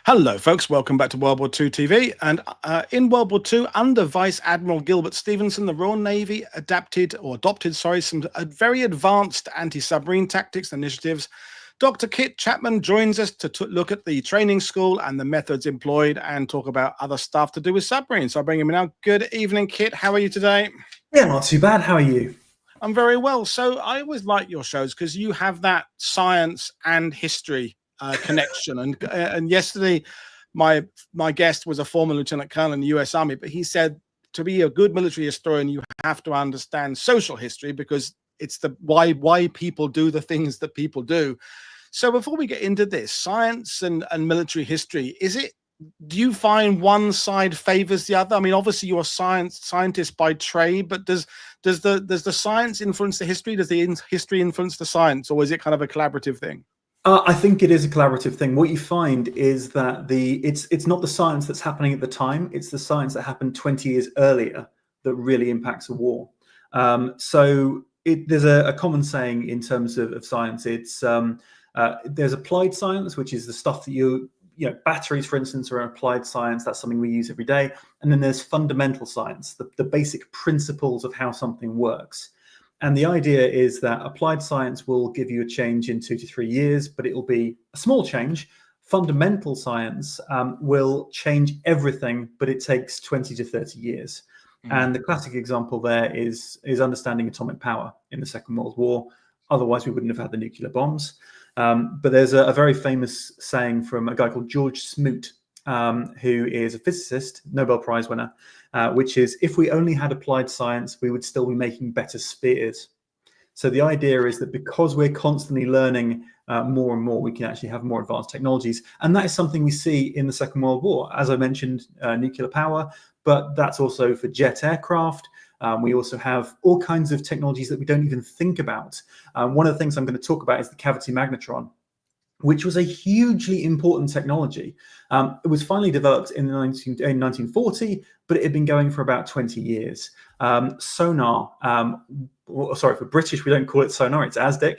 Hello, folks. Welcome back to World War II TV. And in World War II, under Vice-Admiral Gilbert Stephenson, the Royal Navy adopted some very advanced anti-submarine tactics and initiatives. Dr. Kit Chapman joins us to look at the training school and the methods employed and talk about other stuff to do with submarines. So I bring him in now. Good evening, Kit. How are you today? Yeah, not too bad. How are you? I'm very well. So I always like your shows because you have that science and history connection. And yesterday, my guest was a former lieutenant colonel in the U.S. Army, but he said to be a good military historian, you have to understand social history because it's the why people do the things that people do. So before we get into this, science and military history, do you find one side favors the other? I mean, obviously you're a scientist by trade, but does the science influence the history? Does the history influence the science, or is it kind of a collaborative thing? I think it is a collaborative thing. What you find is that it's not the science that's happening at the time; it's the science that happened 20 years earlier that really impacts a war. There's a common saying in terms of science. It's there's applied science, which is the stuff that batteries, for instance, are applied science. That's something we use every day. And then there's fundamental science, the basic principles of how something works. And the idea is that applied science will give you a change in 2 to 3 years, but it will be a small change. Fundamental science will change everything, but it takes 20 to 30 years. And the classic example there is understanding atomic power in the Second World War. Otherwise, we wouldn't have had the nuclear bombs. But there's a very famous saying from a guy called George Smoot, who is a physicist, Nobel Prize winner, which is, if we only had applied science, we would still be making better spheres. So the idea is that because we're constantly learning more and more, we can actually have more advanced technologies. And that is something we see in the Second World War. As I mentioned, nuclear power, but that's also for jet aircraft. We also have all kinds of technologies that we don't even think about. One of the things I'm going to talk about is the cavity magnetron, which was a hugely important technology. It was finally developed in 1940, but it had been going for about 20 years. Sonar, sorry, for British, we don't call it sonar, it's ASDIC.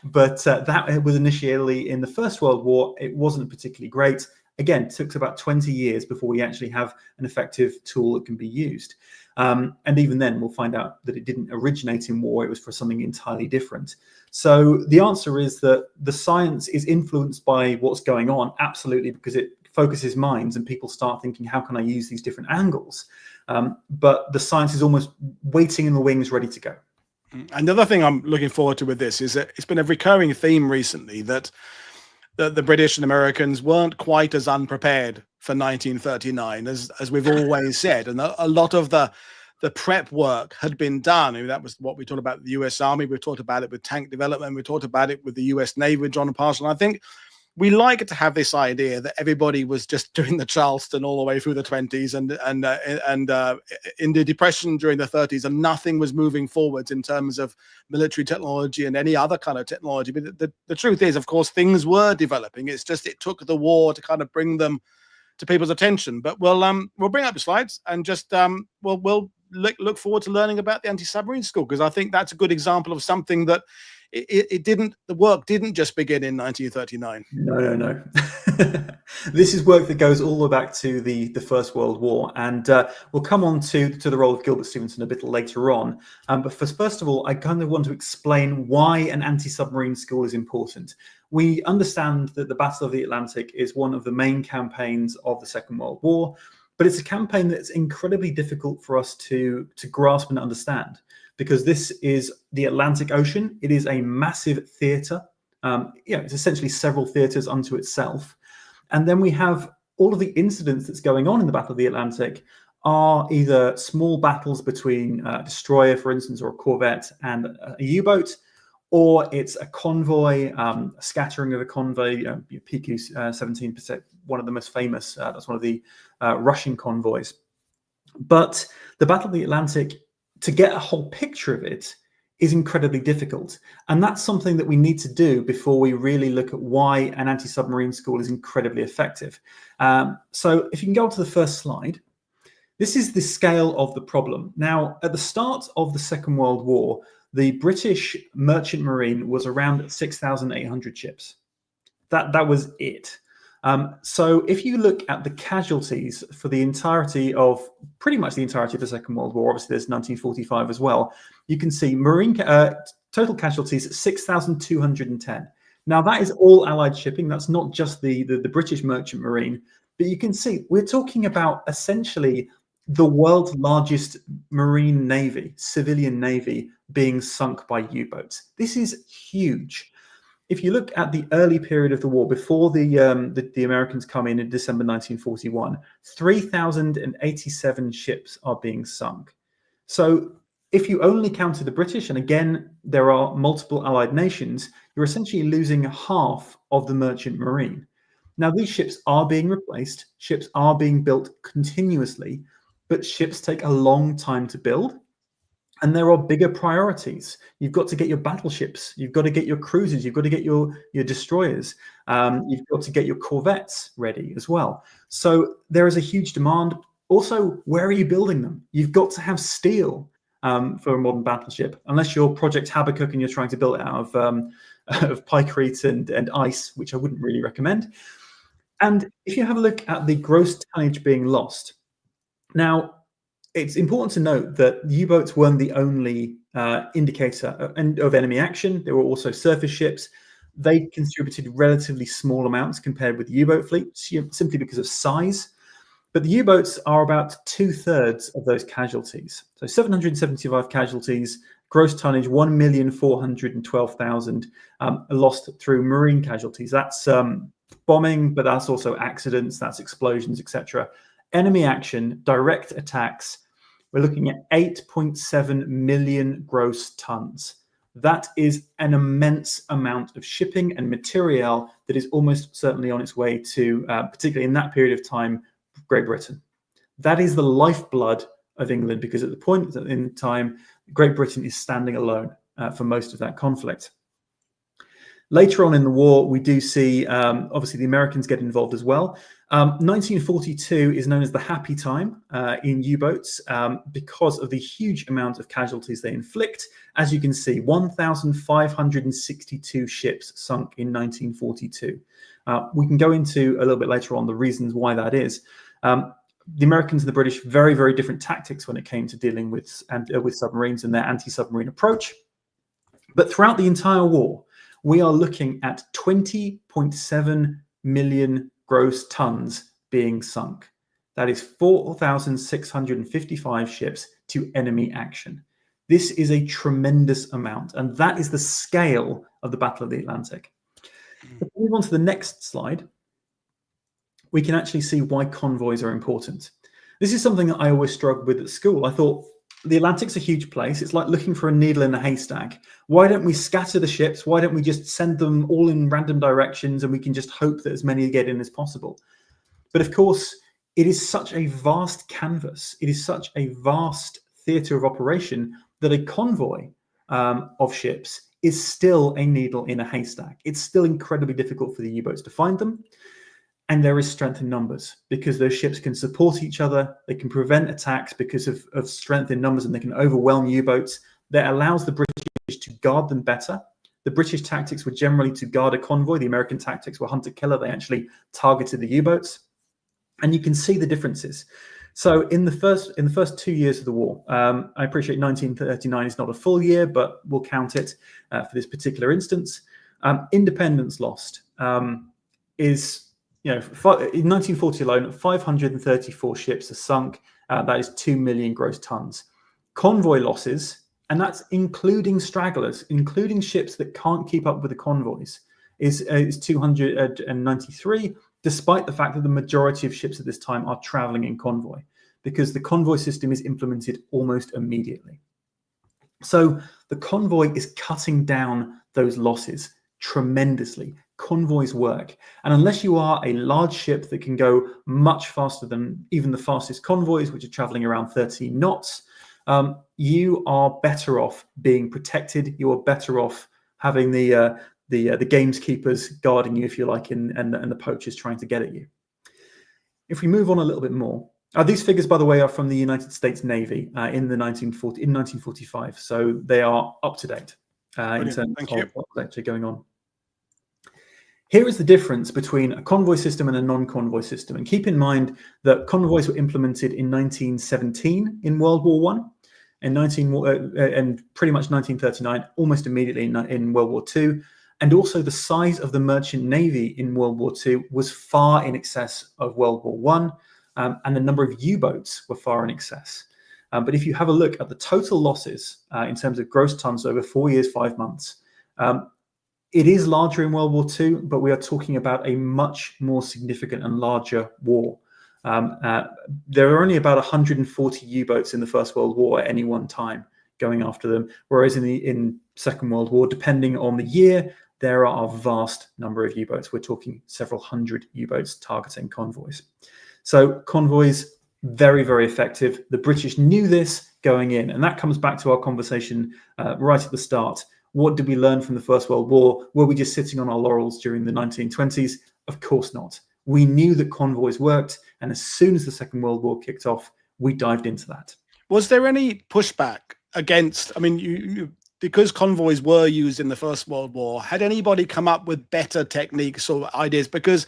But that was initially in the First World War. It wasn't particularly great. Again, it took about 20 years before we actually have an effective tool that can be used. And even then, we'll find out that it didn't originate in war. It was for something entirely different. So the answer is that the science is influenced by what's going on, absolutely, because it focuses minds and people start thinking, how can I use these different angles? But the science is almost waiting in the wings, ready to go. Another thing I'm looking forward to with this is that it's been a recurring theme recently that the British and Americans weren't quite as unprepared for 1939 as we've always said, and a lot of the prep work had been done. I mean, that was what we talked about with the U.S. Army. We talked about it with tank development. We talked about it with the U.S. Navy with John Marshall. I think we like to have this idea that everybody was just doing the Charleston all the way through the 20s and in the Depression during the 30s, and nothing was moving forwards in terms of military technology and any other kind of technology. But the truth is, of course, things were developing. It's just it took the war to kind of bring them to people's attention. But we'll bring up the slides and just we'll look forward to learning about the anti-submarine school, because I think that's a good example of something that the work didn't just begin in 1939. No. This is work that goes all the way back to the First World War, and we'll come on to the role of Gilbert Stephenson a bit later on. But first of all, I kind of want to explain why an anti-submarine school is important. We understand that the Battle of the Atlantic is one of the main campaigns of the Second World War, but it's a campaign that's incredibly difficult for us to grasp and understand, because this is the Atlantic Ocean. It is a massive theatre. It's essentially several theatres unto itself. And then we have all of the incidents that's going on in the Battle of the Atlantic are either small battles between a destroyer, for instance, or a corvette and a U-boat, or it's a convoy, a scattering of a convoy. PQ-17, one of the most famous. That's one of the Russian convoys. But the Battle of the Atlantic, to get a whole picture of it, is incredibly difficult. And that's something that we need to do before we really look at why an anti-submarine school is incredibly effective. So if you can go to the first slide, this is the scale of the problem. Now, at the start of the Second World War, the British merchant marine was around 6,800 ships. That was it. So if you look at the casualties for the entirety of, pretty much the entirety of the Second World War, obviously there's 1945 as well, you can see marine total casualties 6,210. Now that is all Allied shipping. That's not just the British merchant marine, but you can see we're talking about essentially the world's largest marine navy, civilian navy, being sunk by U-boats. This is huge. If you look at the early period of the war, before the Americans come in December 1941, 3,087 ships are being sunk. So if you only counted the British, and again, there are multiple Allied nations, you're essentially losing half of the merchant marine. Now, these ships are being replaced, ships are being built continuously, but ships take a long time to build. And there are bigger priorities. You've got to get your battleships. You've got to get your cruisers. You've got to get your destroyers. You've got to get your corvettes ready as well. So there is a huge demand. Also, where are you building them? You've got to have steel for a modern battleship, unless you're Project Habakkuk and you're trying to build it out of pykrete and ice, which I wouldn't really recommend. And if you have a look at the gross tonnage being lost, now, it's important to note that U-boats weren't the only indicator of enemy action. There were also surface ships. They contributed relatively small amounts compared with the U-boat fleet, simply because of size. But the U-boats are about 2/3 of those casualties. So 775 casualties, gross tonnage 1,412,000 lost through marine casualties. That's bombing, but that's also accidents, that's explosions, etc. Enemy action, direct attacks, we're looking at 8.7 million gross tons. That is an immense amount of shipping and material that is almost certainly on its way to, particularly in that period of time, Great Britain. That is the lifeblood of England, because at the point in time, Great Britain is standing alone for most of that conflict. Later on in the war, we do see, obviously, the Americans get involved as well. 1942 is known as the happy time in U-boats because of the huge amount of casualties they inflict. As you can see, 1,562 ships sunk in 1942. We can go into a little bit later on the reasons why that is. The Americans and the British, very, very different tactics when it came to dealing with submarines and their anti-submarine approach. But throughout the entire war, we are looking at 20.7 million gross tons being sunk. That is 4,655 ships to enemy action. This is a tremendous amount, and that is the scale of the Battle of the Atlantic. If we move on to the next slide, we can actually see why convoys are important. This is something that I always struggled with at school. I thought, the Atlantic's a huge place. It's like looking for a needle in a haystack. Why don't we scatter the ships? Why don't we just send them all in random directions and we can just hope that as many get in as possible? But of course, it is such a vast canvas. It is such a vast theatre of operation that a convoy of ships is still a needle in a haystack. It's still incredibly difficult for the U-boats to find them. And there is strength in numbers, because those ships can support each other. They can prevent attacks because of strength in numbers, and they can overwhelm U-boats. That allows the British to guard them better. The British tactics were generally to guard a convoy. The American tactics were hunter-killer. They actually targeted the U-boats. And you can see the differences. So in the first 2 years of the war, I appreciate 1939 is not a full year, but we'll count it for this particular instance. Independence lost is... in 1940 alone, 534 ships are sunk. That is 2 million gross tons. Convoy losses, and that's including stragglers, including ships that can't keep up with the convoys, is 293, despite the fact that the majority of ships at this time are traveling in convoy, because the convoy system is implemented almost immediately. So the convoy is cutting down those losses tremendously. Convoys work, and unless you are a large ship that can go much faster than even the fastest convoys, which are traveling around 13 knots, you are better off being protected. You are better off having the gameskeepers guarding you, if you like, and the poachers trying to get at you. If we move on a little bit more, these figures, by the way, are from the United States Navy in 1945, so they are up to date in terms of what's actually going on. Here is the difference between a convoy system and a non-convoy system. And keep in mind that convoys were implemented in 1917 in World War One, and pretty much 1939, almost immediately in World War Two. And also the size of the merchant navy in World War Two was far in excess of World War One, and the number of U-boats were far in excess. But if you have a look at the total losses in terms of gross tons over 4 years, 5 months, it is larger in World War II, but we are talking about a much more significant and larger war. There are only about 140 U-boats in the First World War at any one time going after them, whereas in Second World War, depending on the year, there are a vast number of U-boats. We're talking several hundred U-boats targeting convoys. So convoys, very, very effective. The British knew this going in, and that comes back to our conversation right at the start. What did we learn from the First World War? Were we just sitting on our laurels during the 1920s? Of course not. We knew that convoys worked, and as soon as the Second World War kicked off, we dived into that. Was there any pushback against, I mean, because convoys were used in the First World War, had anybody come up with better techniques or ideas? Because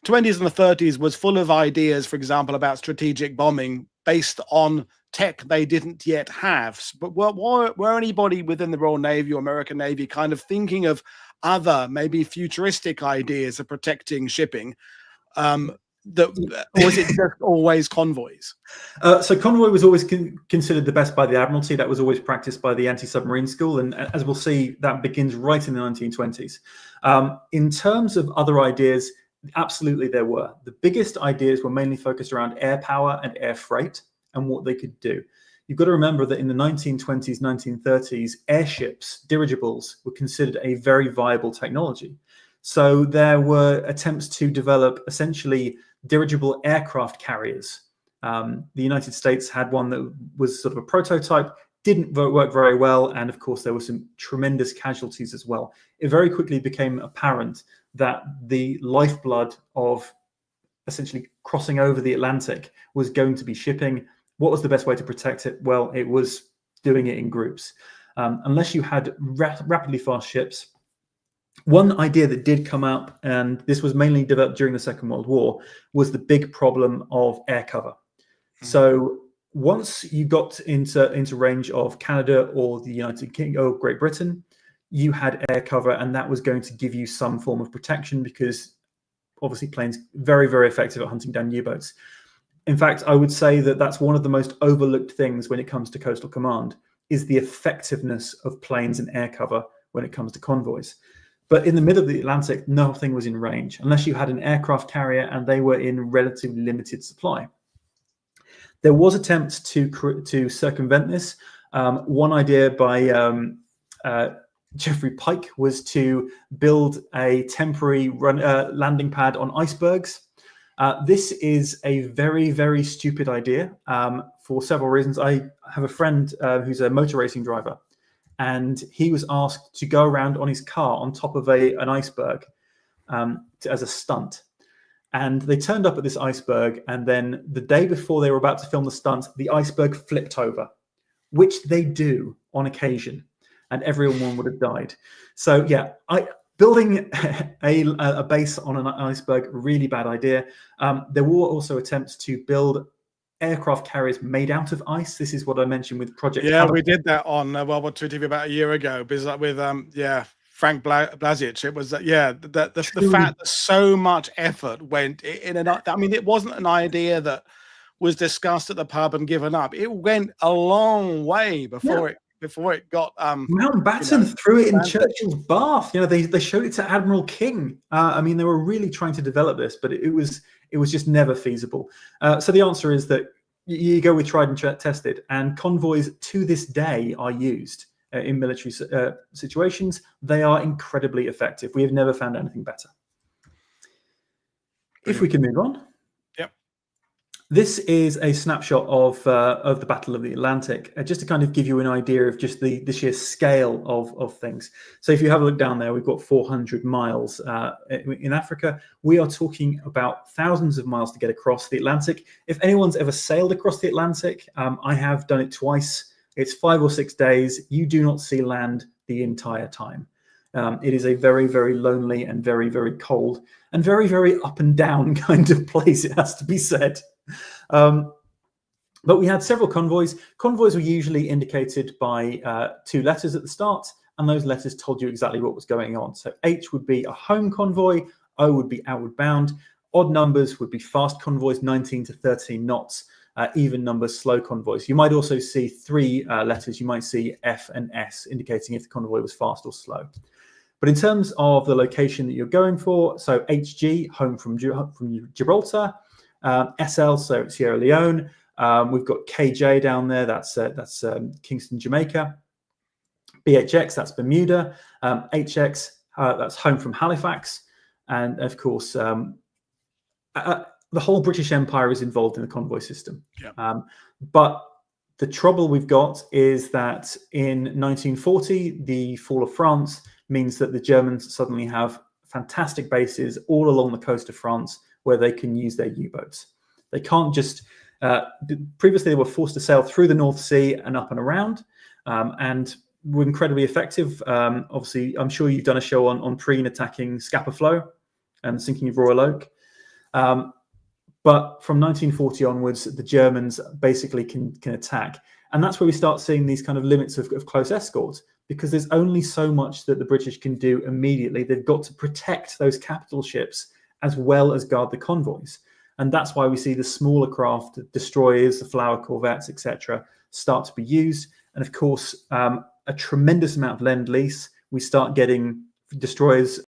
20s and the 30s was full of ideas, for example, about strategic bombing based on tech they didn't yet have. But were anybody within the Royal Navy or American Navy kind of thinking of other, maybe futuristic ideas of protecting shipping? Or was it just always convoys? So convoy was always considered the best by the Admiralty. That was always practiced by the Anti-Submarine School. And as we'll see, that begins right in the 1920s. In terms of other ideas, absolutely there were. The biggest ideas were mainly focused around air power and air freight and what they could do. You've got to remember that in the 1920s, 1930s, airships, dirigibles, were considered a very viable technology. So there were attempts to develop essentially dirigible aircraft carriers. The United States had one that was sort of a prototype, didn't work very well, and of course there were some tremendous casualties as well. It very quickly became apparent that the lifeblood of essentially crossing over the Atlantic was going to be shipping. What was the best way to protect it? Well, it was doing it in groups. Unless you had rapidly fast ships. One idea that did come up, and this was mainly developed during the Second World War, was the big problem of air cover. So once you got into range of Canada or the United Kingdom or Great Britain, you had air cover, and that was going to give you some form of protection because obviously planes very, very effective at hunting down U-boats. In fact, I would say that that's one of the most overlooked things when it comes to coastal command is the effectiveness of planes and air cover when it comes to convoys. But in the middle of the Atlantic, nothing was in range unless you had an aircraft carrier and they were in relatively limited supply. There was attempts to circumvent this. One idea by Geoffrey Pike was to build a temporary landing pad on icebergs. This is a very, very stupid idea for several reasons. I have a friend who's a motor racing driver, and he was asked to go around on his car on top of an iceberg as a stunt. And they turned up at this iceberg, and then the day before they were about to film the stunt, the iceberg flipped over, which they do on occasion, and everyone would have died. So yeah, building a base on an iceberg, really bad idea. There were also attempts to build aircraft carriers made out of ice. This is what I mentioned with Project. Yeah, we did that on World War II TV about a year ago. Because with Frank Blazich, it was the fact that so much effort went in. I mean, it wasn't an idea that was discussed at the pub and given up. It went a long way before it got Mountbatten threw it in Churchill's bath. They showed it to Admiral King. I mean, they were really trying to develop this, but it was just never feasible. So the answer is that you go with tried and tested, and convoys to this day are used in military situations. They are incredibly effective. We have never found anything better. If we can move on. Yep. This is a snapshot of the Battle of the Atlantic, just to kind of give you an idea of just the sheer scale of things. So if you have a look down there, we've got 400 miles in Africa. We are talking about thousands of miles to get across the Atlantic. If anyone's ever sailed across the Atlantic, I have done it twice. It's 5 or 6 days. You do not see land the entire time. It is a very, very lonely and very, very cold and very, very up and down kind of place, it has to be said. But we had several convoys. Convoys were usually indicated by 2 letters at the start, and those letters told you exactly what was going on. So H would be a home convoy, O would be outward bound, odd numbers would be fast convoys, 19 to 13 knots, even numbers, slow convoys. You might also see 3 letters. You might see F and S, indicating if the convoy was fast or slow. But in terms of the location that you're going for, so HG, home from Gibraltar, SL, so Sierra Leone. We've got KJ down there, that's Kingston, Jamaica. BHX, that's Bermuda. HX, that's home from Halifax. And of course, the whole British Empire is involved in the convoy system. Yeah. But the trouble we've got is that in 1940, the fall of France means that the Germans suddenly have fantastic bases all along the coast of France where they can use their U-boats. They can't just, previously they were forced to sail through the North Sea and up and around, and were incredibly effective. Obviously, I'm sure you've done a show on Preen attacking Scapa Flow and sinking of Royal Oak. But from 1940 onwards, the Germans basically can attack. And that's where we start seeing these kind of limits of close escorts, because there's only so much that the British can do immediately. They've got to protect those capital ships as well as guard the convoys. And that's why we see the smaller craft, the destroyers, the flower corvettes, etc., start to be used. And of course, a tremendous amount of lend-lease. We start getting destroyers,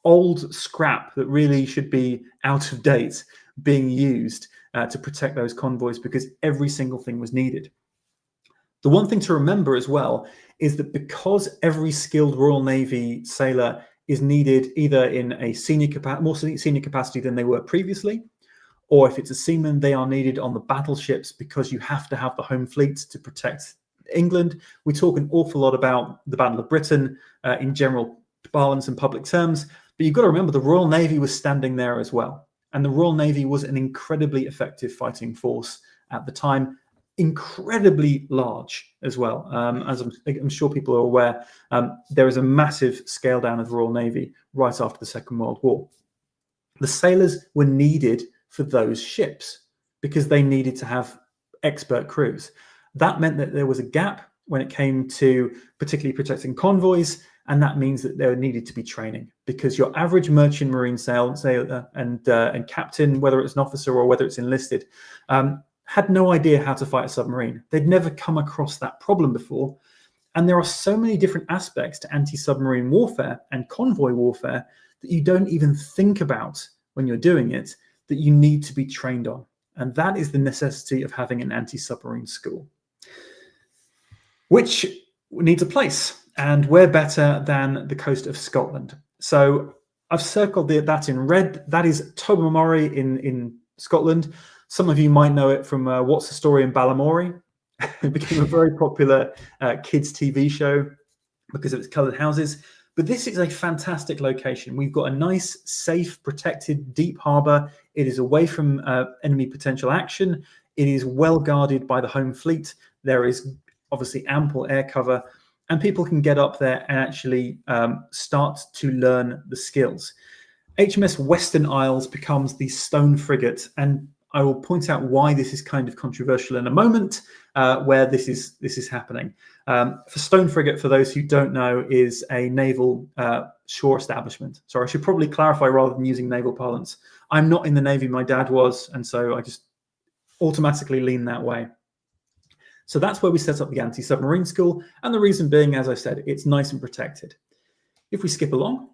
old scrap that really should be out of date, being used to protect those convoys, because every single thing was needed. The one thing to remember as well is that because every skilled Royal Navy sailor is needed either in a more senior capacity than they were previously, or if it's a seaman, they are needed on the battleships, because you have to have the home fleet to protect England. We talk an awful lot about the Battle of Britain in general parlance and public terms, but you've got to remember the Royal Navy was standing there as well. And the Royal Navy was an incredibly effective fighting force at the time, incredibly large as well. As I'm sure people are aware, there is a massive scale down of the Royal Navy right after the Second World War. The sailors were needed for those ships because they needed to have expert crews. That meant that there was a gap when it came to particularly protecting convoys, and that means that there needed to be training, because your average merchant marine sailor and captain, whether it's an officer or whether it's enlisted, had no idea how to fight a submarine. They'd never come across that problem before. And there are so many different aspects to anti-submarine warfare and convoy warfare that you don't even think about when you're doing it, that you need to be trained on. And that is the necessity of having an anti-submarine school, which needs a place. And where better than the coast of Scotland? So I've circled that in red. That is Tobermory in Scotland. Some of you might know it from What's the Story in Balamory. It became a very popular kids' TV show because of its coloured houses. But this is a fantastic location. We've got a nice, safe, protected, deep harbour. It is away from enemy potential action. It is well guarded by the home fleet. There is obviously ample air cover, and people can get up there and actually start to learn the skills. HMS Western Isles becomes the stone frigate, and I will point out why this is kind of controversial in a moment, where this is happening. For stone frigate, for those who don't know, is a naval shore establishment. Sorry, I should probably clarify rather than using naval parlance. I'm not in the Navy, my dad was, and so I just automatically lean that way. So that's where we set up the anti-submarine school, and the reason being, as I said, it's nice and protected. If we skip along,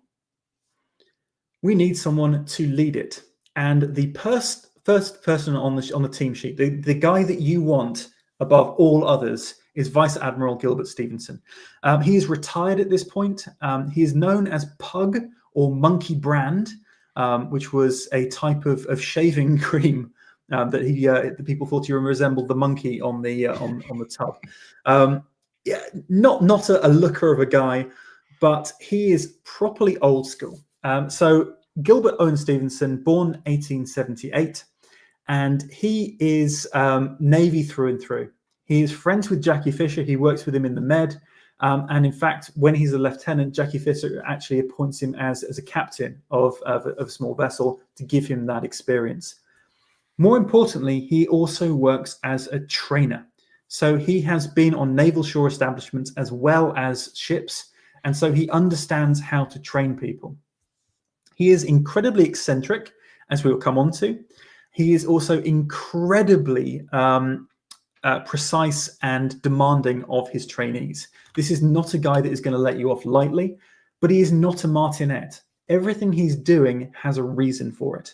we need someone to lead it, and the first person on the team sheet, the guy that you want above all others, is Vice-Admiral Gilbert Stephenson. He is retired at this point. He is known as Pug or Monkey Brand, which was a type of shaving cream that the people thought he resembled the monkey on the tub. Yeah, not a looker of a guy, but he is properly old school. So Gilbert Owen Stephenson, born 1878, and he is Navy through and through. He is friends with Jackie Fisher. He works with him in the Med. And in fact, when he's a lieutenant, Jackie Fisher actually appoints him as a captain of a small vessel to give him that experience. More importantly, he also works as a trainer. So he has been on naval shore establishments as well as ships, and so he understands how to train people. He is incredibly eccentric, as we will come on to. He is also incredibly precise and demanding of his trainees. This is not a guy that is going to let you off lightly, but he is not a martinet. Everything he's doing has a reason for it.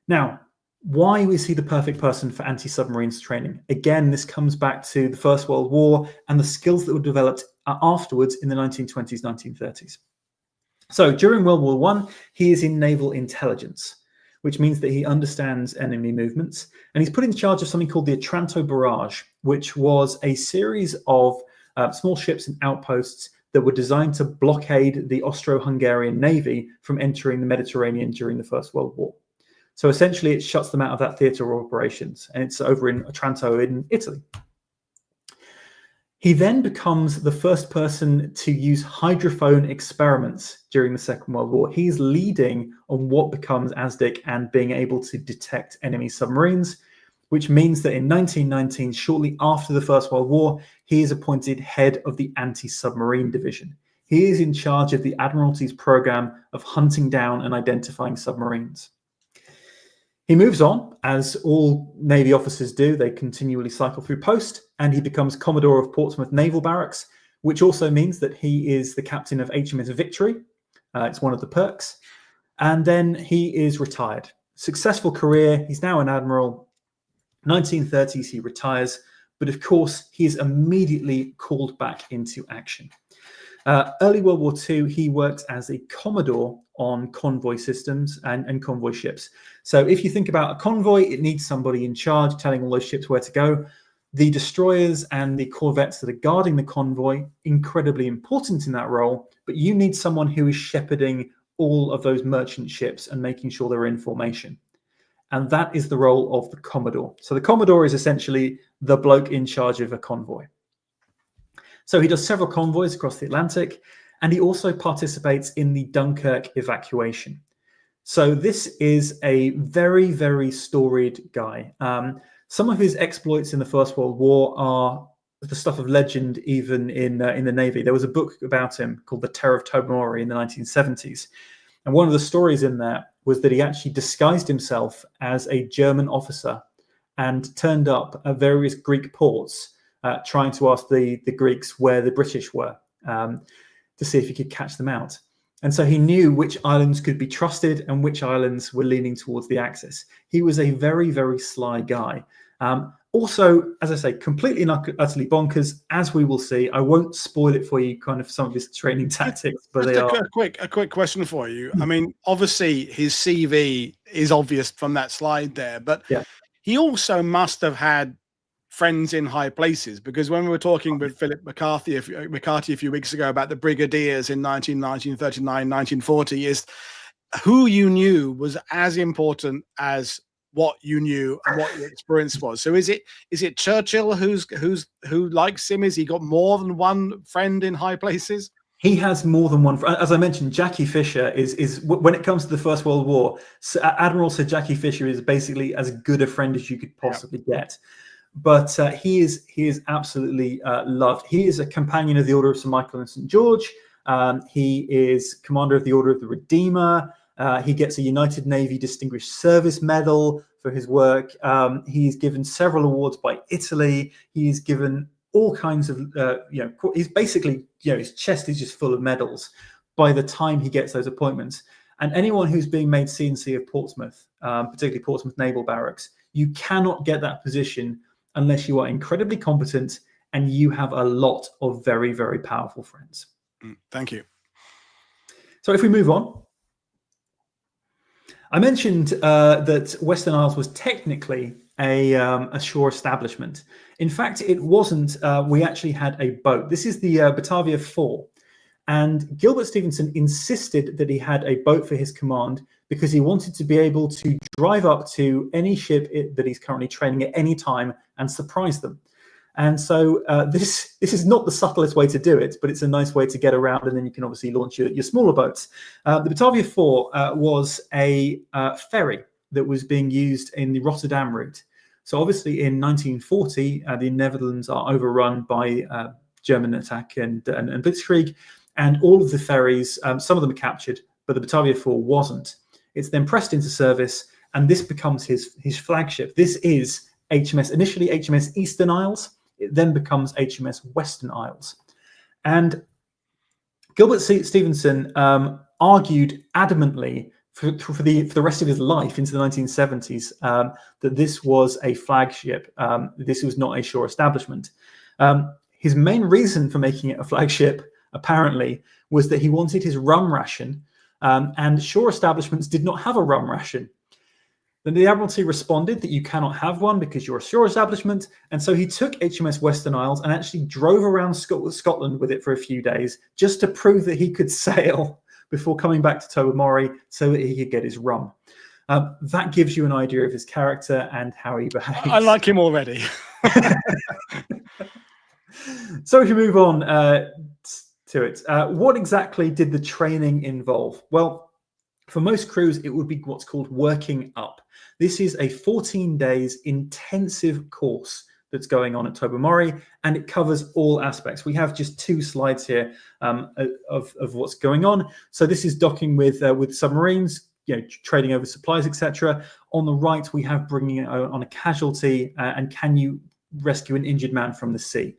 Now, why is he the perfect person for anti-submarines training? Again, this comes back to the First World War and the skills that were developed afterwards in the 1920s, 1930s. So during World War I, he is in naval intelligence, which means that he understands enemy movements. And he's put in charge of something called the Otranto Barrage, which was a series of small ships and outposts that were designed to blockade the Austro-Hungarian Navy from entering the Mediterranean during the First World War. So essentially, it shuts them out of that theatre of operations, and it's over in Otranto in Italy. He then becomes the first person to use hydrophone experiments during the Second World War. He's leading on what becomes ASDIC and being able to detect enemy submarines, which means that in 1919, shortly after the First World War, he is appointed head of the Anti-Submarine Division. He is in charge of the Admiralty's program of hunting down and identifying submarines. He moves on, as all Navy officers do. They continually cycle through post, and he becomes Commodore of Portsmouth Naval Barracks, which also means that he is the captain of HMS Victory. It's one of the perks. And then he is retired. Successful career. He's now an admiral. 1930s, he retires. But of course, he is immediately called back into action. Early World War II, he worked as a Commodore on convoy systems and convoy ships. So if you think about a convoy, it needs somebody in charge telling all those ships where to go. The destroyers and the corvettes that are guarding the convoy, incredibly important in that role, but you need someone who is shepherding all of those merchant ships and making sure they're in formation. And that is the role of the Commodore. So the Commodore is essentially the bloke in charge of a convoy. So he does several convoys across the Atlantic, and he also participates in the Dunkirk evacuation. So this is a very, very storied guy. Some of his exploits in the First World War are the stuff of legend, even in the Navy. There was a book about him called The Terror of Tobermory in the 1970s. And one of the stories in there was that he actually disguised himself as a German officer and turned up at various Greek ports trying to ask the Greeks where the British were to see if he could catch them out. And so he knew which islands could be trusted and which islands were leaning towards the Axis. He was a very, very sly guy. Also, as I say, completely and utterly bonkers, as we will see. I won't spoil it for you, kind of some of his training tactics, but they are. A quick question for you. I mean, obviously his CV is obvious from that slide there, but yeah, he also must have had friends in high places, because when we were talking with Philip McCarthy a few weeks ago about the brigadiers in 1939, 1940, is who you knew was as important as what you knew and what your experience was. So is it Churchill who likes him? Is he got more than one friend in high places? He has more than one. As I mentioned, Jackie Fisher is when it comes to the First World War, Admiral Sir Jackie Fisher is basically as good a friend as you could possibly get. But he is absolutely loved. He is a companion of the Order of St. Michael and St. George. He is commander of the Order of the Redeemer. He gets a United Navy Distinguished Service Medal for his work. He's given several awards by Italy. He's given all kinds of, he's basically, his chest is just full of medals by the time he gets those appointments. And anyone who's being made C&C of Portsmouth, particularly Portsmouth Naval Barracks, you cannot get that position unless you are incredibly competent and you have a lot of very, very powerful friends. Thank you. So if we move on, I mentioned that Western Isles was technically a shore establishment. In fact, it wasn't. We actually had a boat. This is the Batavia 4. And Gilbert Stephenson insisted that he had a boat for his command because he wanted to be able to drive up to any ship that he's currently training at any time and surprise them. And so this is not the subtlest way to do it, but it's a nice way to get around, and then you can obviously launch your smaller boats. The Batavia 4 was a ferry that was being used in the Rotterdam route. So obviously in 1940, the Netherlands are overrun by German attack and Blitzkrieg, and all of the ferries, some of them are captured, but the Batavia 4 wasn't. It's then pressed into service, and this becomes his flagship. This is initially HMS Eastern Isles. It then becomes HMS Western Isles. And Gilbert Stephenson argued adamantly for the rest of his life into the 1970s that this was a flagship. This was not a shore establishment. His main reason for making it a flagship, apparently, was that he wanted his rum ration, and shore establishments did not have a rum ration. Then the Admiralty responded that you cannot have one because you're a shore establishment, and so he took HMS Western Isles and actually drove around Scotland with it for a few days just to prove that he could sail before coming back to Tobermory so that he could get his rum. That gives you an idea of his character and how he behaves. I like him already. So if you move on to it, what exactly did the training involve? Well, for most crews, it would be what's called working up. This is a 14 days intensive course that's going on at Tobermory, and it covers all aspects. We have just 2 slides here of what's going on. So this is docking with submarines, trading over supplies, etc. On the right, we have bringing on a casualty and can you rescue an injured man from the sea.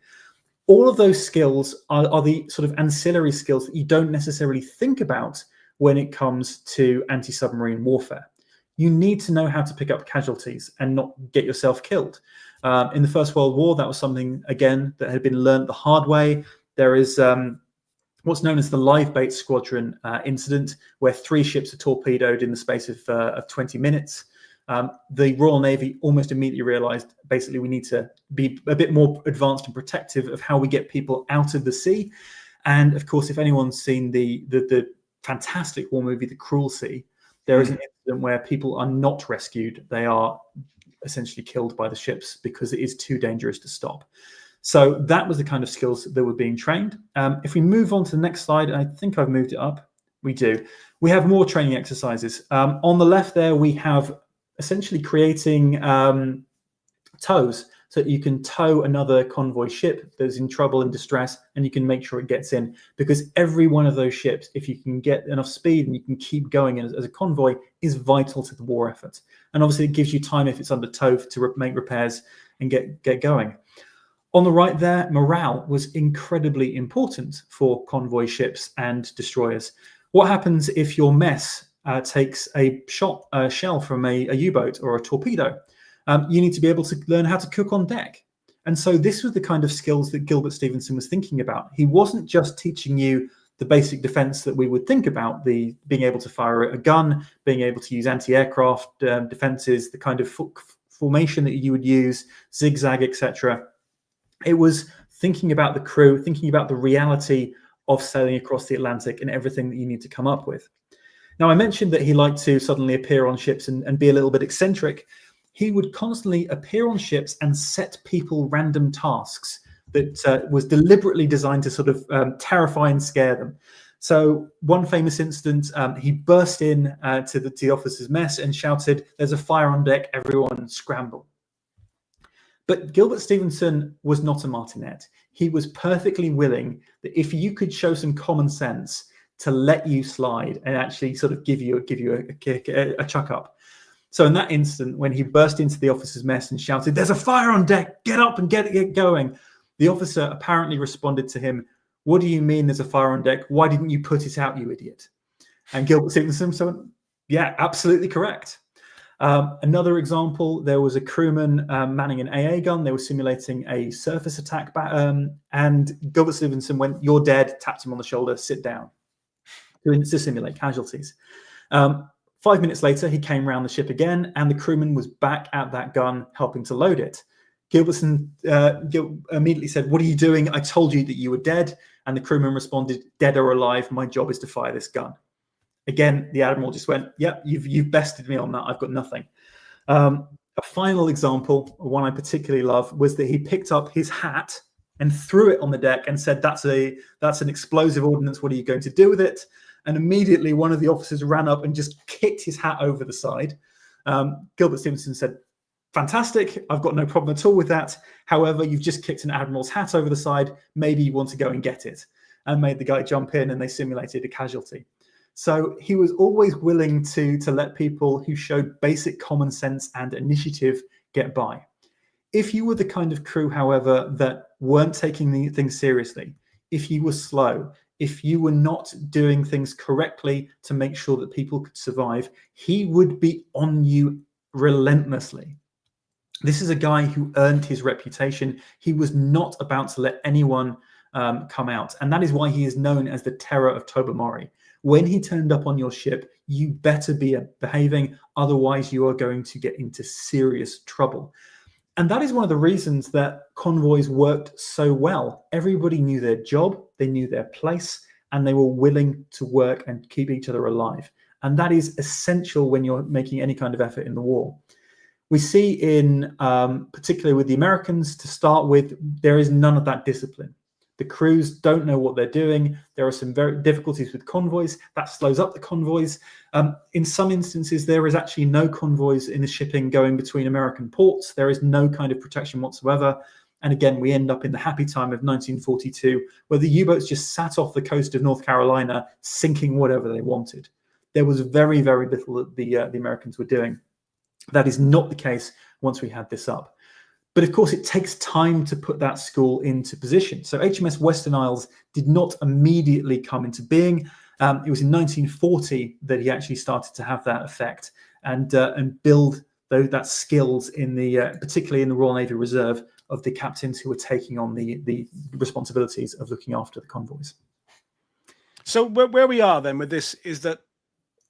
All of those skills are the sort of ancillary skills that you don't necessarily think about when it comes to anti-submarine warfare. You need to know how to pick up casualties and not get yourself killed. In the First World War, that was something, again, that had been learned the hard way. There is what's known as the live bait squadron incident, where 3 ships are torpedoed in the space of 20 minutes. The Royal Navy almost immediately realized, basically, we need to be a bit more advanced and protective of how we get people out of the sea. And of course, if anyone's seen the fantastic war movie, The Cruel Sea, there is an incident where people are not rescued. They are essentially killed by the ships because it is too dangerous to stop. So that was the kind of skills that were being trained. If we move on to the next slide, I think I've moved it up. We do. We have more training exercises. On the left there, we have essentially creating tows, so that you can tow another convoy ship that's in trouble and distress, and you can make sure it gets in. Because every one of those ships, if you can get enough speed and you can keep going as a convoy, is vital to the war effort. And obviously it gives you time, if it's under tow, to make repairs and get going. On the right there, morale was incredibly important for convoy ships and destroyers. What happens if your mess takes a shell from a U-boat or a torpedo? You need to be able to learn how to cook on deck. And so this was the kind of skills that Gilbert Stephenson was thinking about. He wasn't just teaching you the basic defense that we would think about, the being able to fire a gun, being able to use anti-aircraft defenses, the kind of formation that you would use, zigzag, etc. It was thinking about the crew, thinking about the reality of sailing across the Atlantic and everything that you need to come up with. Now, I mentioned that he liked to suddenly appear on ships and be a little bit eccentric. He would constantly appear on ships and set people random tasks that was deliberately designed to sort of terrify and scare them. So one famous incident, he burst in to the officers' mess and shouted, "There's a fire on deck, everyone scramble." But Gilbert Stephenson was not a martinet. He was perfectly willing that if you could show some common sense, to let you slide and actually sort of give you a kick, a chuck up. So in that instant, when he burst into the officer's mess and shouted, "There's a fire on deck, get up and get going," the officer apparently responded to him, "What do you mean there's a fire on deck? Why didn't you put it out, you idiot?" And Gilbert Stephenson said, "Yeah, absolutely correct." Another example, there was a crewman manning an AA gun. They were simulating a surface attack, and Gilbert Stephenson went, "You're dead," tapped him on the shoulder, "Sit down," to simulate casualties. 5 minutes later, he came round the ship again, and the crewman was back at that gun, helping to load it. Gilbert immediately said, "What are you doing? I told you that you were dead." And the crewman responded, "Dead or alive, my job is to fire this gun." Again, the Admiral just went, "Yep, you've bested me on that. I've got nothing." A final example, one I particularly love, was that he picked up his hat and threw it on the deck and said, that's an explosive ordnance. What are you going to do with it? And immediately one of the officers ran up and just kicked his hat over the side. Gilbert Stephenson said, fantastic, I've got no problem at all with that. However, you've just kicked an admiral's hat over the side. Maybe you want to go and get it. And made the guy jump in, and they simulated a casualty. So he was always willing to let people who showed basic common sense and initiative get by. If you were the kind of crew, however, that weren't taking the things seriously, if you were slow, if you were not doing things correctly to make sure that people could survive, he would be on you relentlessly. This is a guy who earned his reputation. He was not about to let anyone come out. And that is why he is known as the Terror of Tobermory. When he turned up on your ship, you better be behaving, otherwise you are going to get into serious trouble. And that is one of the reasons that convoys worked so well. Everybody knew their job, they knew their place, and they were willing to work and keep each other alive. And that is essential when you're making any kind of effort in the war. We see in, particularly with the Americans, to start with, there is none of that discipline. The crews don't know what they're doing. There are some very difficulties with convoys. That slows up the convoys. In some instances, there is actually no convoys in the shipping going between American ports. There is no kind of protection whatsoever. And again, we end up in the happy time of 1942, where the U-boats just sat off the coast of North Carolina, sinking whatever they wanted. There was very, very little that the Americans were doing. That is not the case once we had this up. But of course, it takes time to put that school into position. So HMS Western Isles did not immediately come into being. It was in 1940 that he actually started to have that effect and build that skills in particularly in the Royal Navy Reserve of the captains who were taking on the responsibilities of looking after the convoys. So where we are then with this is that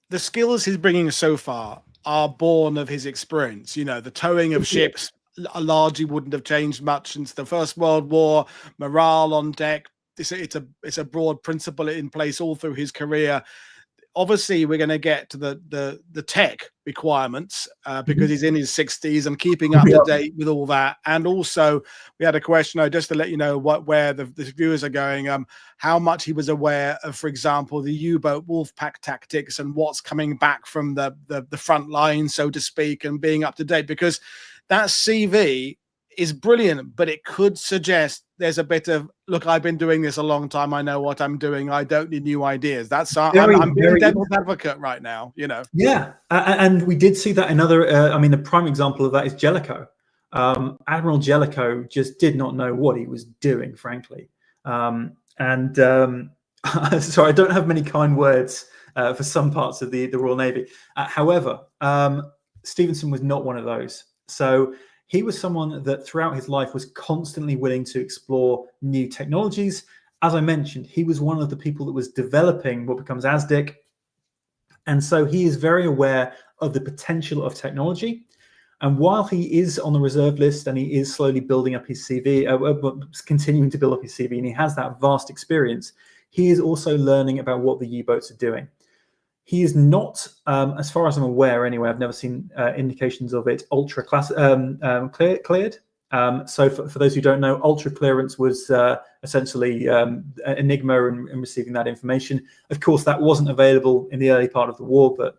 the skills he's bringing so far are born of his experience. You know, the towing of ships largely wouldn't have changed much since the First World War. Morale on deck, it's a broad principle in place all through his career. Obviously, we're going to get to the tech requirements because he's in his 60s and keeping up to date with all that. And also, we had a question, just to let you know where the viewers are going, how much he was aware of, for example, the U-boat Wolfpack tactics and what's coming back from the front line, so to speak, and being up to date. Because that CV is brilliant, but it could suggest there's a bit of, look, I've been doing this a long time. I know what I'm doing. I don't need new ideas. That's I'm being devil's advocate right now, you know. Yeah, and we did see that in other. I mean, the prime example of that is Jellicoe. Admiral Jellicoe just did not know what he was doing, frankly. Sorry, I don't have many kind words for some parts of the Royal Navy. However, Stephenson was not one of those. So he was someone that throughout his life was constantly willing to explore new technologies. As I mentioned, he was one of the people that was developing what becomes ASDIC. And so he is very aware of the potential of technology. And while he is on the reserve list and he is slowly building up his CV, continuing to build up his CV, and he has that vast experience, he is also learning about what the U-boats are doing. He is not, as far as I'm aware anyway, I've never seen indications of it, ultra cleared. So for those who don't know, ultra clearance was essentially Enigma and receiving that information. Of course, that wasn't available in the early part of the war, but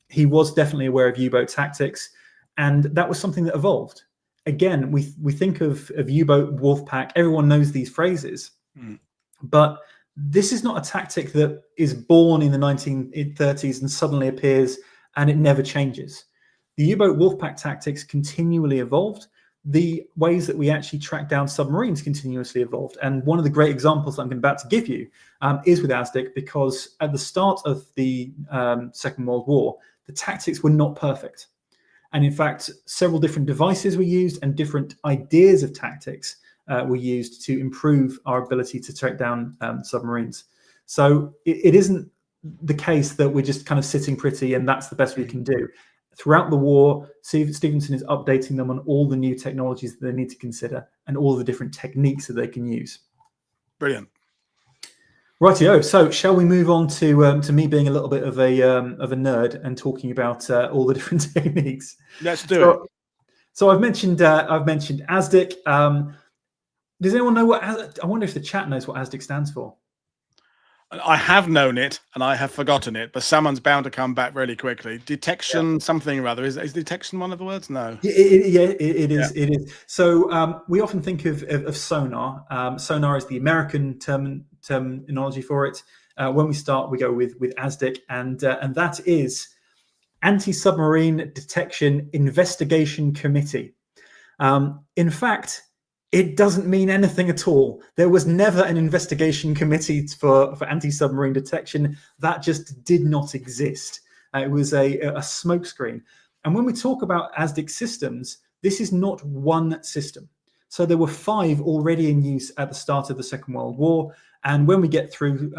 he was definitely aware of U-boat tactics, and that was something that evolved. Again, we think of U-boat, Wolfpack, everyone knows these phrases, but this is not a tactic that is born in the 1930s and suddenly appears and it never changes. The U-boat Wolfpack tactics continually evolved. The ways that we actually track down submarines continuously evolved. And one of the great examples that I'm about to give you is with ASDIC, because at the start of the Second World War, the tactics were not perfect. And in fact, several different devices were used and different ideas of tactics were used to improve our ability to track down submarines. So it isn't the case that we're just kind of sitting pretty and that's the best we can do. Throughout the war, Stephenson is updating them on all the new technologies that they need to consider and all the different techniques that they can use. Brilliant. Rightio. So, shall we move on to me being a little bit of a nerd and talking about all the different techniques? Let's do it. So I've mentioned ASDIC. Does anyone know what? I wonder if the chat knows what ASDIC stands for. I have known it and I have forgotten it, but someone's bound to come back really quickly. Detection, something or other. Is detection one of the words? No. It is. It is. So we often think of sonar. Sonar is the American terminology for it. When we start, we go with ASDIC, and that is Anti-Submarine Detection Investigation Committee. In fact, it doesn't mean anything at all. There was never an investigation committee for anti-submarine detection. That just did not exist. It was a smokescreen. And when we talk about ASDIC systems, this is not one system. So there were 5 already in use at the start of the Second World War. And when we get through,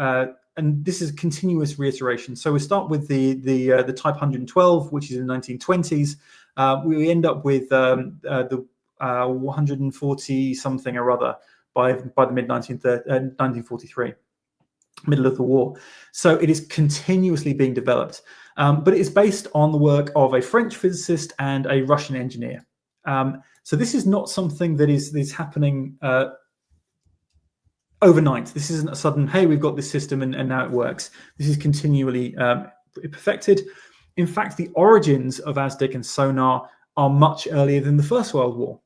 and this is a continuous reiteration. So we start with the Type 112, which is in the 1920s. We end up with the 140 something or other by the mid 1943, middle of the war. So it is continuously being developed, but it is based on the work of a French physicist and a Russian engineer. So this is not something that is happening overnight. This isn't a sudden, hey, we've got this system and now it works. This is continually perfected. In fact, the origins of ASDIC and sonar are much earlier than the First World War.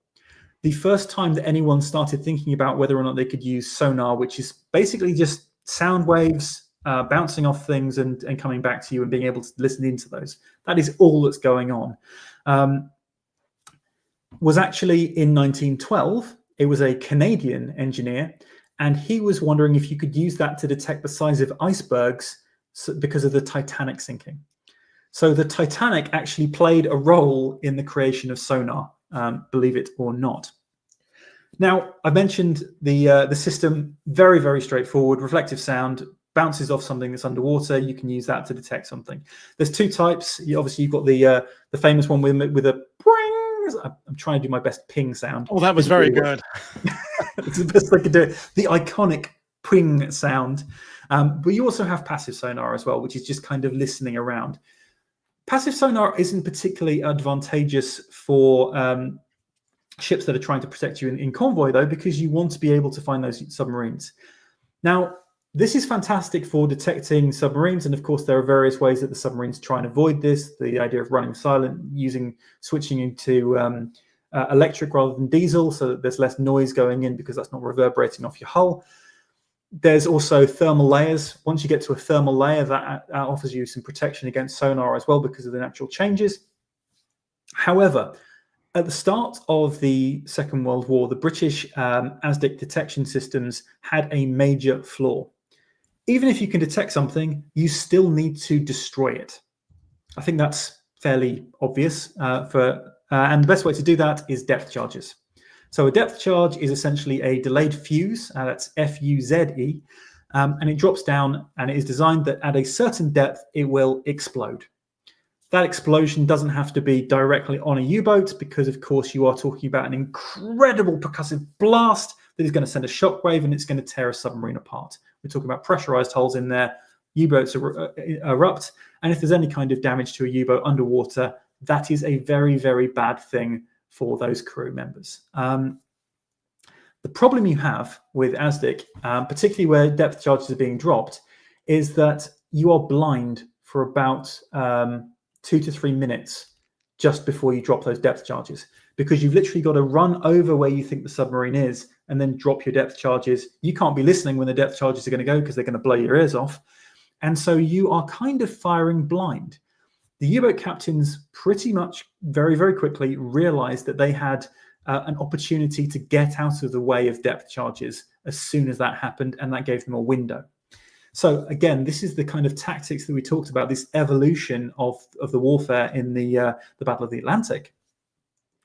The first time that anyone started thinking about whether or not they could use sonar, which is basically just sound waves bouncing off things and coming back to you and being able to listen into those. That is all that's going on. Was actually in 1912. It was a Canadian engineer, and he was wondering if you could use that to detect the size of icebergs because of the Titanic sinking. So the Titanic actually played a role in the creation of sonar, believe it or not. Now, I mentioned the system, very, very straightforward, reflective sound, bounces off something that's underwater. You can use that to detect something. There's 2 types. Obviously, you've got the famous one with a ping. I'm trying to do my best ping sound. Oh, that was very good. It's the best I could do. The iconic ping sound. But you also have passive sonar as well, which is just kind of listening around. Passive sonar isn't particularly advantageous for ships that are trying to protect you in convoy, though, because you want to be able to find those submarines. Now, this is fantastic for detecting submarines, and of course, there are various ways that the submarines try and avoid this. The idea of running silent, switching into electric rather than diesel, so that there's less noise going in because that's not reverberating off your hull. There's also thermal layers. Once you get to a thermal layer, that offers you some protection against sonar as well because of the natural changes. However, at the start of the Second World War, the British ASDIC detection systems had a major flaw. Even if you can detect something, you still need to destroy it. I think that's fairly obvious. And the best way to do that is depth charges. So a depth charge is essentially a delayed fuse, that's F-U-Z-E, and it drops down, and it is designed that at a certain depth, it will explode. That explosion doesn't have to be directly on a U-boat because, of course, you are talking about an incredible percussive blast that is going to send a shockwave and it's going to tear a submarine apart. We're talking about pressurized holes in there, U-boats erupt, and if there's any kind of damage to a U-boat underwater, that is a very, very bad thing for those crew members. The problem you have with ASDIC, particularly where depth charges are being dropped, is that you are blind for about 2 to 3 minutes just before you drop those depth charges, because you've literally got to run over where you think the submarine is and then drop your depth charges. You can't be listening when the depth charges are going to go because they're going to blow your ears off. And so you are kind of firing blind. The U-boat captains pretty much very, very quickly realized that they had an opportunity to get out of the way of depth charges as soon as that happened, and that gave them a window. So again, this is the kind of tactics that we talked about, this evolution of the warfare in the Battle of the Atlantic.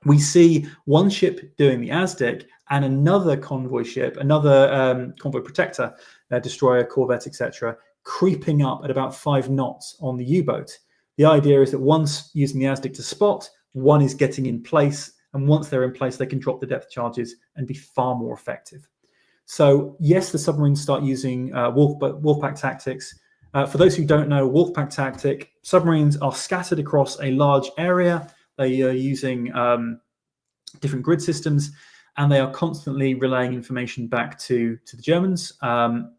We see one ship doing the ASDIC and another convoy ship, another convoy protector, destroyer, corvette, etc., creeping up at about 5 knots on the U-boat. The idea is that one's using the ASDIC to spot, one is getting in place, and once they're in place, they can drop the depth charges and be far more effective. So yes, the submarines start using wolfpack tactics. For those who don't know, wolfpack tactic, submarines are scattered across a large area. They are using different grid systems, and they are constantly relaying information back to the Germans,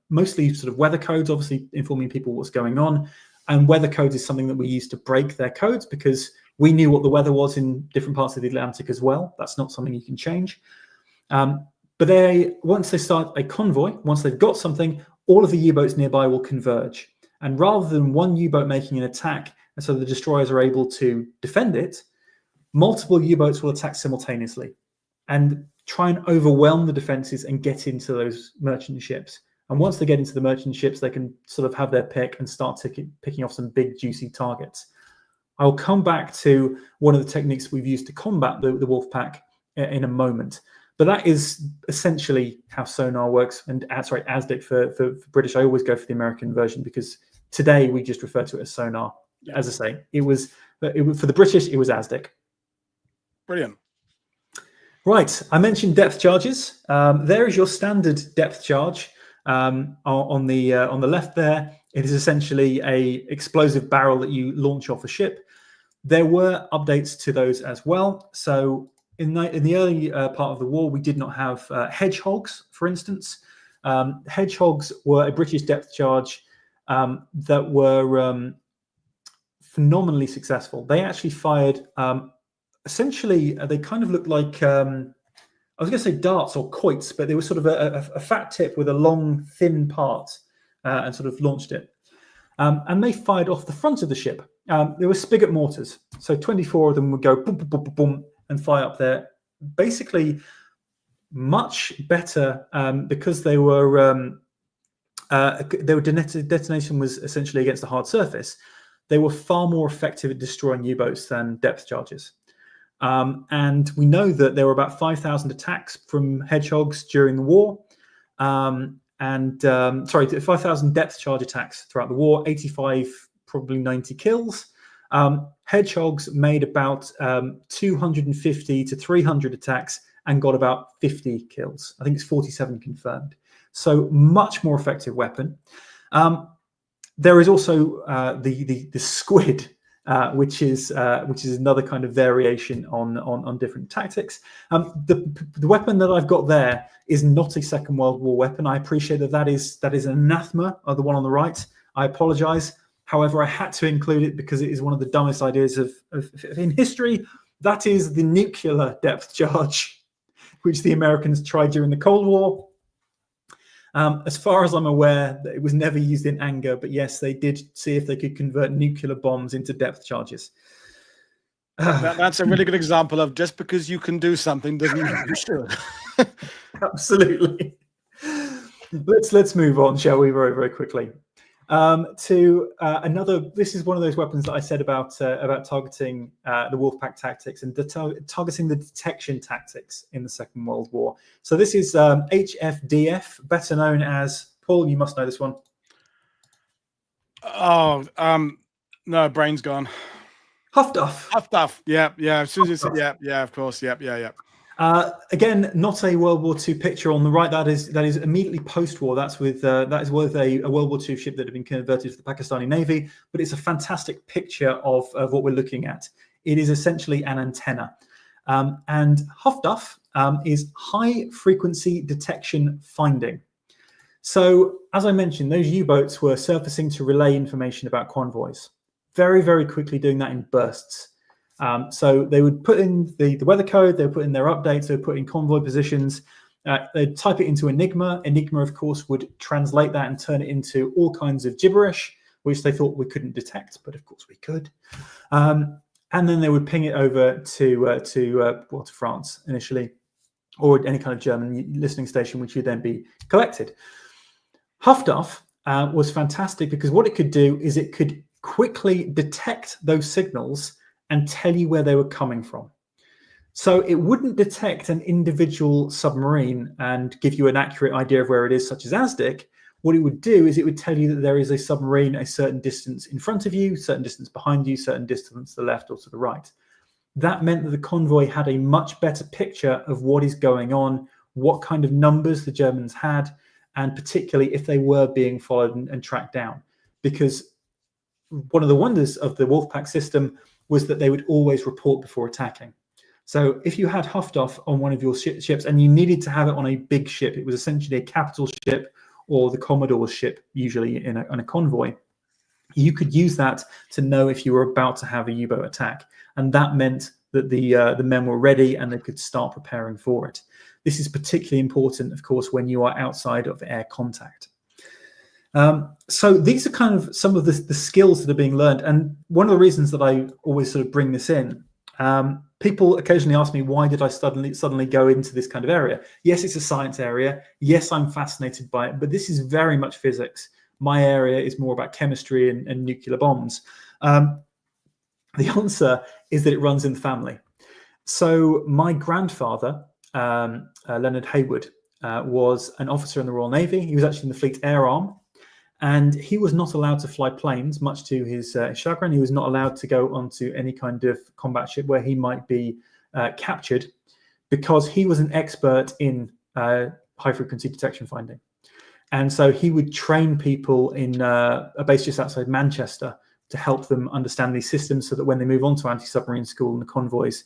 mostly sort of weather codes, obviously informing people what's going on. And weather codes is something that we use to break their codes, because we knew what the weather was in different parts of the Atlantic as well. That's not something you can change. But once they start a convoy, once they've got something, all of the U-boats nearby will converge. And rather than one U-boat making an attack, and so the destroyers are able to defend it, multiple U-boats will attack simultaneously and try and overwhelm the defenses and get into those merchant ships. And once they get into the merchant ships, they can sort of have their pick and start picking off some big, juicy targets. I'll come back to one of the techniques we've used to combat the Wolfpack in a moment. But that is essentially how sonar works. And sorry, ASDIC for British. I always go for the American version, because today we just refer to it as sonar. Yeah. As I say, it was for the British, it was ASDIC. Brilliant. Right, I mentioned depth charges. There is your standard depth charge on the left there. It is essentially a explosive barrel that you launch off a ship. There were updates to those as well. So in the early part of the war, we did not have hedgehogs, for instance. Hedgehogs were a British depth charge that were phenomenally successful. They actually fired, essentially, they kind of looked like, I was going to say darts or quoits, but they were sort of a fat tip with a long, thin part, and sort of launched it. And they fired off the front of the ship. There were spigot mortars. So 24 of them would go boom, boom, boom, boom, boom, and fire up there. Basically, much better because they were detonation was essentially against a hard surface. They were far more effective at destroying U-boats than depth charges. And we know that there were about 5,000 attacks from hedgehogs during the war. Sorry, 5,000 depth charge attacks throughout the war, 85, probably 90 kills. Hedgehogs made about 250 to 300 attacks and got about 50 kills. I think it's 47 confirmed. So much more effective weapon. There is also the squid, which is another kind of variation on different tactics. The weapon that I've got there is not a Second World War weapon. I appreciate that is an anathema, the one on the right. I apologize. However, I had to include it because it is one of the dumbest ideas in history. That is the nuclear depth charge, which the Americans tried during the Cold War. As far as I'm aware, it was never used in anger, but yes, they did see if they could convert nuclear bombs into depth charges. That's a really good example of just because you can do something doesn't mean you should. Absolutely. Let's move on, shall we, very, very quickly. To another, this is one of those weapons that I said about targeting the Wolfpack tactics and targeting the detection tactics in the Second World War. So this is HFDF, better known as, Paul, you must know this one. Oh, no, brain's gone. Huff-Duff. Huff-Duff. Yeah. As soon as you said, yeah, of course, yeah. Again, not a World War II picture on the right. That is immediately post-war. That is with a World War II ship that had been converted to the Pakistani Navy. But it's a fantastic picture of what we're looking at. It is essentially an antenna, and Huff-Duff is high frequency detection finding. So, as I mentioned, those U-boats were surfacing to relay information about convoys, very, very quickly doing that in bursts. So they would put in the weather code, they would put in their updates, they would put in convoy positions, they'd type it into Enigma. Enigma, of course, would translate that and turn it into all kinds of gibberish, which they thought we couldn't detect, but of course we could. And then they would ping it over to France initially, or any kind of German listening station, which would then be collected. Huff-Duff was fantastic because what it could do is it could quickly detect those signals and tell you where they were coming from. So it wouldn't detect an individual submarine and give you an accurate idea of where it is, such as ASDIC. What it would do is it would tell you that there is a submarine a certain distance in front of you, certain distance behind you, certain distance to the left or to the right. That meant that the convoy had a much better picture of what is going on, what kind of numbers the Germans had, and particularly if they were being followed and tracked down. Because one of the wonders of the Wolfpack system was that they would always report before attacking. So if you had Huffduff on one of your ships and you needed to have it on a big ship, it was essentially a capital ship or the Commodore's ship, usually in a convoy, you could use that to know if you were about to have a U-boat attack. And that meant that the men were ready and they could start preparing for it. This is particularly important, of course, when you are outside of air contact. So these are kind of some of the skills that are being learned. And one of the reasons that I always sort of bring this in, people occasionally ask me, why did I suddenly go into this kind of area? Yes, it's a science area. Yes, I'm fascinated by it, but this is very much physics. My area is more about chemistry and nuclear bombs. The answer is that it runs in the family. So my grandfather, Leonard Hayward, was an officer in the Royal Navy. He was actually in the Fleet Air Arm. And he was not allowed to fly planes, much to his chagrin. He was not allowed to go onto any kind of combat ship where he might be captured, because he was an expert in high-frequency detection finding. And so he would train people in a base just outside Manchester to help them understand these systems so that when they move on to anti-submarine school and the convoys,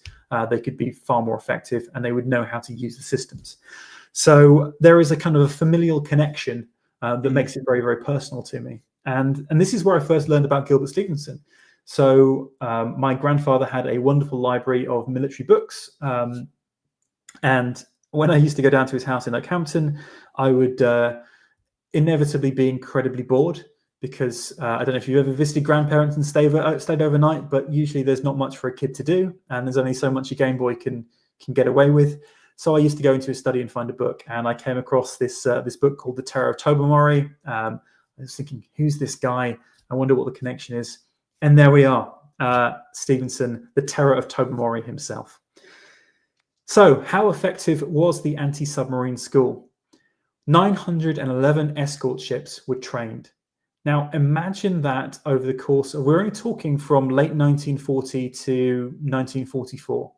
they could be far more effective and they would know how to use the systems. So there is a kind of a familial connection that makes it very, very personal to me. And this is where I first learned about Gilbert Stephenson. So my grandfather had a wonderful library of military books. And when I used to go down to his house in Oakhampton, I would inevitably be incredibly bored, because I don't know if you've ever visited grandparents and stayed overnight, but usually there's not much for a kid to do. And there's only so much a Game Boy can get away with. So I used to go into his study and find a book, and I came across this book called The Terror of Tobermory. I was thinking, who's this guy? I wonder what the connection is. And there we are, Stephenson, the Terror of Tobermory himself. So how effective was the anti-submarine school? 911 escort ships were trained. Now imagine that over the course of, we're only talking from late 1940 to 1944.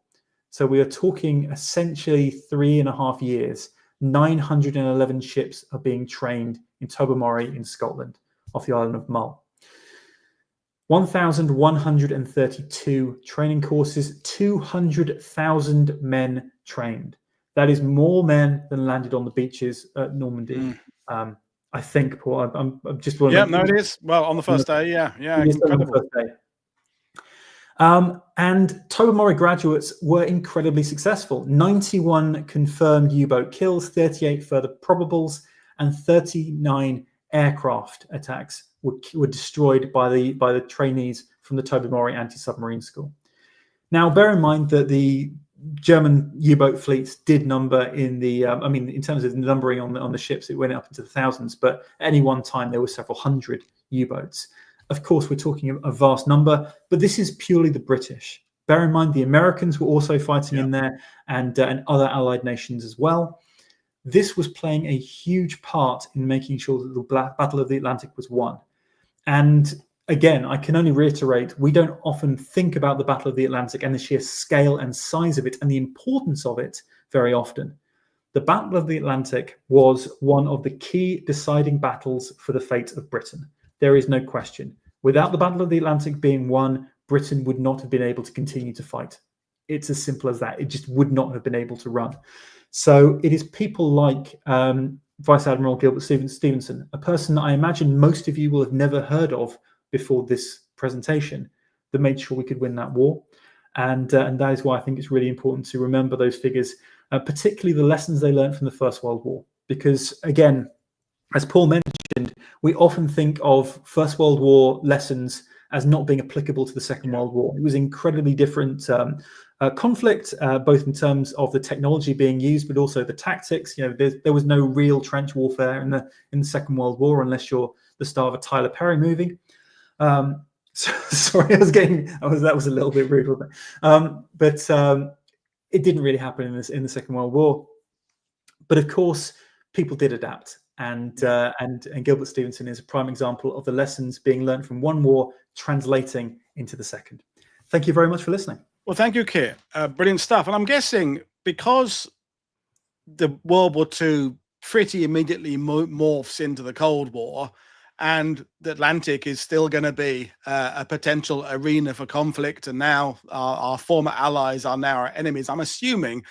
So we are talking essentially 3.5 years. 911 ships are being trained in Tobermory in Scotland, off the Isle of Mull. 1,132 training courses, 200,000 men trained. That is more men than landed on the beaches at Normandy. I think, Paul. I'm just wondering. Yeah, no, it is. Well, on the first day, yeah, incredible. On the first day. And Tobermory graduates were incredibly successful. 91 confirmed U-boat kills, 38 further probables, and 39 aircraft attacks were destroyed by the trainees from the Tobermory anti-submarine school. Now, bear in mind that the German U-boat fleets did number in the, in terms of the numbering on the ships, it went up into the thousands, but at any one time there were several hundred U-boats. Of course, we're talking a vast number, but this is purely the British. Bear in mind, the Americans were also fighting in there, and other allied nations as well. This was playing a huge part in making sure that the Battle of the Atlantic was won. And again, I can only reiterate, we don't often think about the Battle of the Atlantic and the sheer scale and size of it and the importance of it very often. The Battle of the Atlantic was one of the key deciding battles for the fate of Britain. There is no question. Without the Battle of the Atlantic being won, Britain would not have been able to continue to fight. It's as simple as that. It just would not have been able to run. So it is people like Vice-Admiral Gilbert Stephenson, a person that I imagine most of you will have never heard of before this presentation, that made sure we could win that war. And that is why I think it's really important to remember those figures, particularly the lessons they learned from the First World War. Because again, as Paul mentioned, we often think of First World War lessons as not being applicable to the Second World War. It was incredibly different conflict, both in terms of the technology being used, but also the tactics. You know, there was no real trench warfare in the Second World War unless you're the star of a Tyler Perry movie. Sorry, that was a little bit rude, wasn't it? But it didn't really happen in the Second World War. But of course, people did adapt. And Gilbert Stephenson is a prime example of the lessons being learned from one war translating into the second. Thank you very much for listening. Well, thank you, Kit. Brilliant stuff. And I'm guessing because the World War II pretty immediately morphs into the Cold War, and the Atlantic is still going to be a potential arena for conflict. And now our former allies are now our enemies. I'm assuming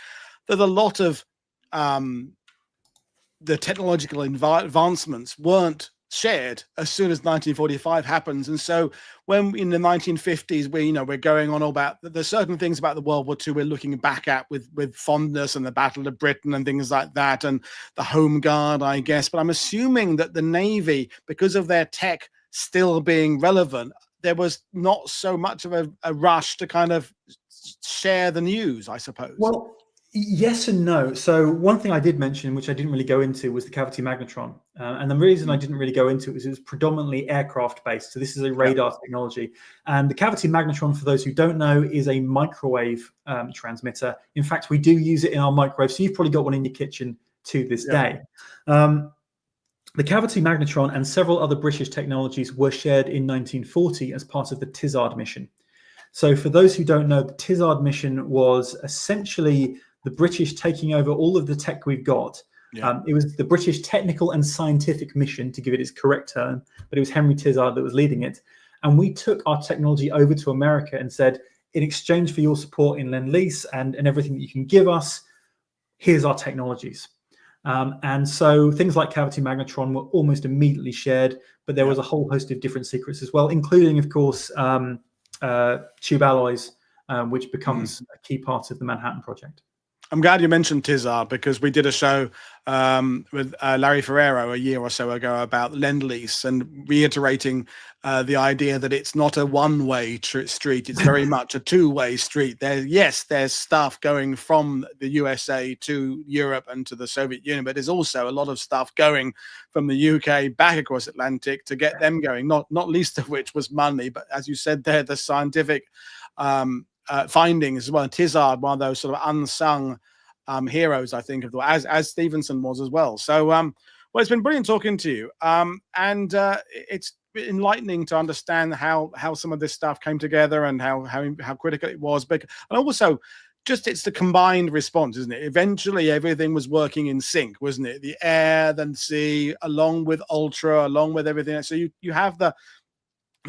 that a lot of the technological advancements weren't shared as soon as 1945 happens. And so when in the 1950s, we're going on about, there's certain things about the World War II we're looking back at with fondness, and the Battle of Britain and things like that, and the Home Guard, I guess. But I'm assuming that the Navy, because of their tech still being relevant, there was not so much of a rush to kind of share the news, I suppose. Well, yes and no. So one thing I did mention, which I didn't really go into, was the cavity magnetron. And the reason I didn't really go into it was predominantly aircraft based. So this is a radar technology. And the cavity magnetron, for those who don't know, is a microwave transmitter. In fact, we do use it in our microwave. So you've probably got one in your kitchen to this day. The cavity magnetron and several other British technologies were shared in 1940 as part of the Tizard mission. So for those who don't know, the Tizard mission was essentially the British taking over all of the tech we've got. It was the British Technical and Scientific Mission, to give it its correct term, but it was Henry Tizard that was leading it. And we took our technology over to America and said, in exchange for your support in Lend-Lease and everything that you can give us, here's our technologies. And so things like cavity magnetron were almost immediately shared, but there was a whole host of different secrets as well, including, of course, tube alloys, which becomes a key part of the Manhattan Project. I'm glad you mentioned Tizard, because we did a show with Larry Ferrero a year or so ago about Lend-Lease, and reiterating the idea that it's not a one-way street. It's very much a two-way street. There's stuff going from the USA to Europe and to the Soviet Union, but there's also a lot of stuff going from the UK back across Atlantic to get them going, not least of which was money. But as you said there, the scientific findings as well. Tizard, one of those sort of unsung heroes, I think, of the as Stephenson was as well. So, well, it's been brilliant talking to you, and it's enlightening to understand how some of this stuff came together and how critical it was. But and also, just it's the combined response, isn't it? Eventually, everything was working in sync, wasn't it? The air, then sea, along with Ultra, along with everything. So you have the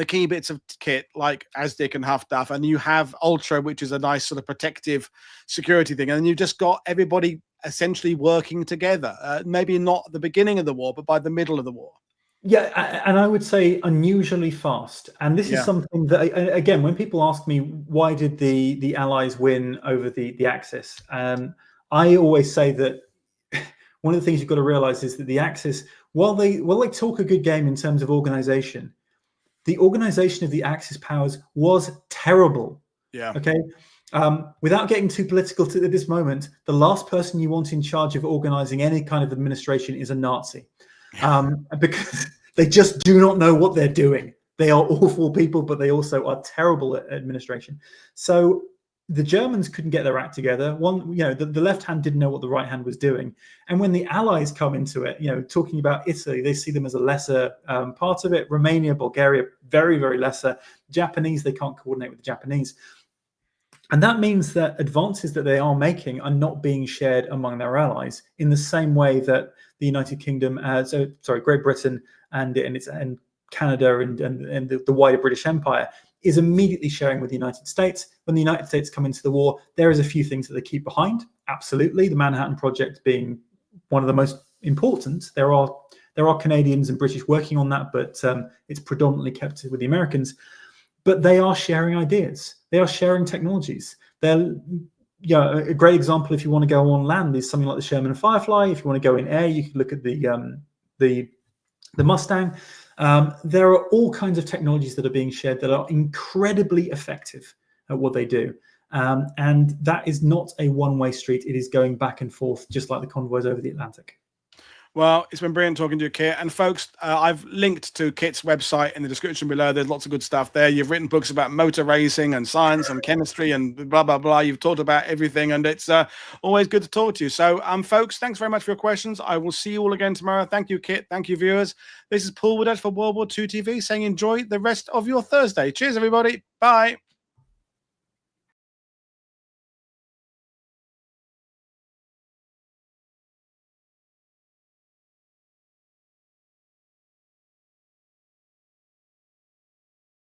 key bits of kit like ASDIC and Huff and you have Ultra, which is a nice sort of protective security thing, and you just got everybody essentially working together. Maybe not at the beginning of the war, but by the middle of the war. Yeah, and I would say unusually fast. And this is something that, again, when people ask me why did the Allies win over the Axis, I always say that one of the things you've got to realize is that the Axis, while they talk a good game in terms of organization, the organization of the Axis powers was terrible. Yeah. Okay. Without getting too political at this moment, the last person you want in charge of organizing any kind of administration is a Nazi, because they just do not know what they're doing. They are awful people, but they also are terrible at administration. So the Germans couldn't get their act together. The left hand didn't know what the right hand was doing. And when the Allies come into it, talking about Italy, they see them as a lesser part of it. Romania, Bulgaria, very, very lesser. Japanese, they can't coordinate with the Japanese. And that means that advances that they are making are not being shared among their allies in the same way that the United Kingdom, Great Britain and Canada and the wider British Empire is immediately sharing with the United States. When the United States come into the war, there is a few things that they keep behind. Absolutely, the Manhattan Project being one of the most important. There are Canadians and British working on that, but it's predominantly kept with the Americans. But they are sharing ideas. They are sharing technologies. They're, a great example, if you want to go on land, is something like the Sherman Firefly. If you want to go in air, you can look at the Mustang. There are all kinds of technologies that are being shared that are incredibly effective at what they do. And that is not a one-way street. It is going back and forth, just like the convoys over the Atlantic. Well, it's been brilliant talking to you, Kit. And folks, I've linked to Kit's website in the description below. There's lots of good stuff there. You've written books about motor racing and science and chemistry and blah, blah, blah. You've talked about everything, and it's always good to talk to you. So, folks, thanks very much for your questions. I will see you all again tomorrow. Thank you, Kit. Thank you, viewers. This is Paul Woodard for World War II TV saying enjoy the rest of your Thursday. Cheers, everybody. Bye.